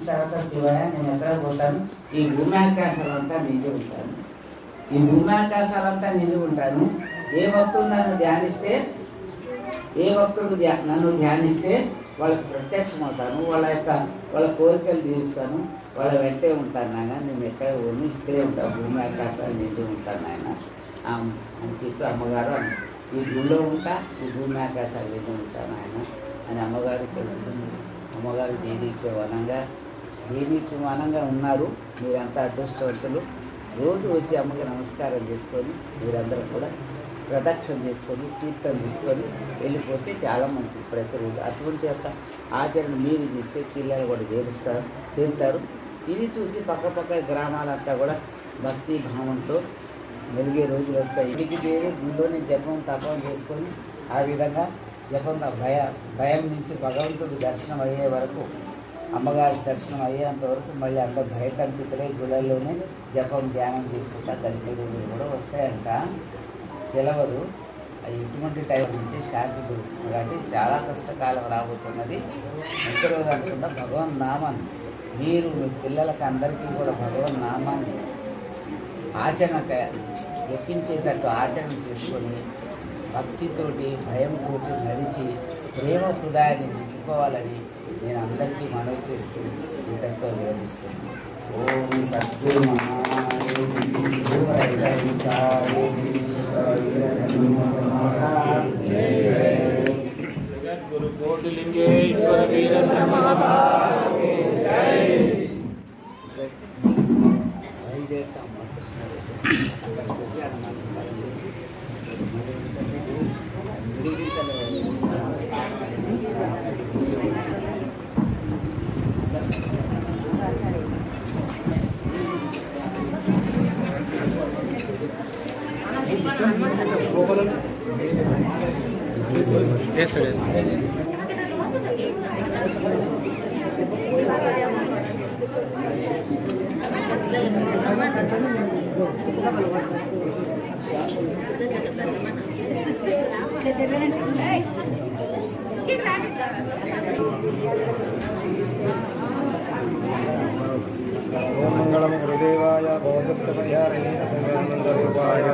తర్వాత శివయ్య నేను ఎక్కడ పోతాను, ఈ భూమ్యాకాశాలంతా నిండి ఉంటాను, ఈ భూమ్యాకాశాలంతా నిండి ఉంటాను. ఏ భక్తుడు నన్ను ధ్యానిస్తే, ఏ భక్తుడు నన్ను ధ్యానిస్తే వాళ్ళకి ప్రత్యక్షమవుతాను, వాళ్ళ కోరికలు తీరుస్తాను, వాళ్ళ వెంటే ఉంటాను నాయన. నేను ఎక్కడ పోను, ఇక్కడే ఉంటాను, భూమి ఆకాశాలు నిండి ఉంటాను నాయన అని చెప్పి అమ్మగారు ఈ గుళ్ళో ఉంటా, ఈ భూమి ఆకాశాలు నిండి ఉంటాను ఆయన అని అమ్మగారు ఇక్కడ ఉంటుంది. అమ్మగారు దేనికి వనంగా ఉన్నారు. మీరంతా అదృష్టవంతులు. రోజు వచ్చి అమ్మకి నమస్కారం చేసుకొని మీరందరూ కూడా ప్రదక్షిణ చేసుకొని తీర్థం తీసుకొని వెళ్ళిపోతే చాలా మంచిది ప్రతిరోజు. అటువంటి యొక్క ఆచరణ మీరు చేస్తే పిల్లలు కూడా చేరుతారు. ఇది చూసి పక్క గ్రామాలంతా కూడా భక్తి భావంతో మెలిగే రోజులు వస్తాయి. ఇంటికి చేరి గుళ్ళోని జపం తపం చేసుకొని ఆ విధంగా జపం భయం నుంచి భగవంతుడి దర్శనం అయ్యే వరకు, అమ్మగారి దర్శనం అయ్యేంత వరకు మళ్ళీ అంత భయకంపితులై గుళ్ళల్లోనే జపం ధ్యానం చేసుకుంటా గడిపే రోజులు కూడా వస్తాయంట. తెలవదు. ఇటువంటి టైం నుంచి శాంతి దొరుకుతుంది. కాబట్టి చాలా కష్టకాలం రాబోతున్నది. ఎంత రోజు అనుకుంటా భగవన్ నామాన్ని మీరు మీ పిల్లలకి అందరికీ కూడా భగవన్ నామాన్ని ఆచరణ ఎక్కించేటట్టు ఆచరణ చేసుకొని భక్తితోటి భయంతో నడిచి ప్రేమ హృదయాన్ని నింపుకోవాలని నేను అందరికీ మనవి చేస్తూ ఇంతటితో వివరిస్తున్నాను. ఓం సద్గురు జగద్గురు కోటిలింగేశ్వర వీర Yes, sir. Yes. మంగళం గురుదేవాయ భవదత్తమయారిణి అసంగరూపాయ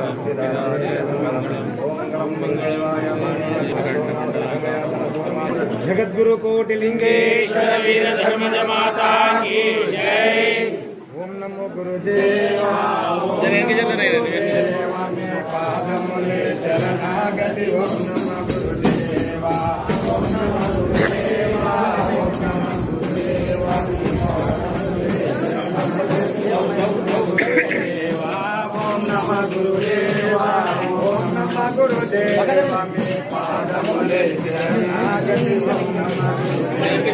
జగద్గురు కోటిలింగేశ్వర వీర ధర్మజ మాతా కీ జై. ఓం నమో గురుదేవా పాదములే శరణాగతి. ఓం నమో గురుదేవా, ఓం నమో గురుదేవా, ఓం నమో గురుదేవా, ఓం నమో గురుదేవా, ఓం నమో గురుదేవా మే పాదములే శరణాగతి. ఓం నమో గురుదేవా.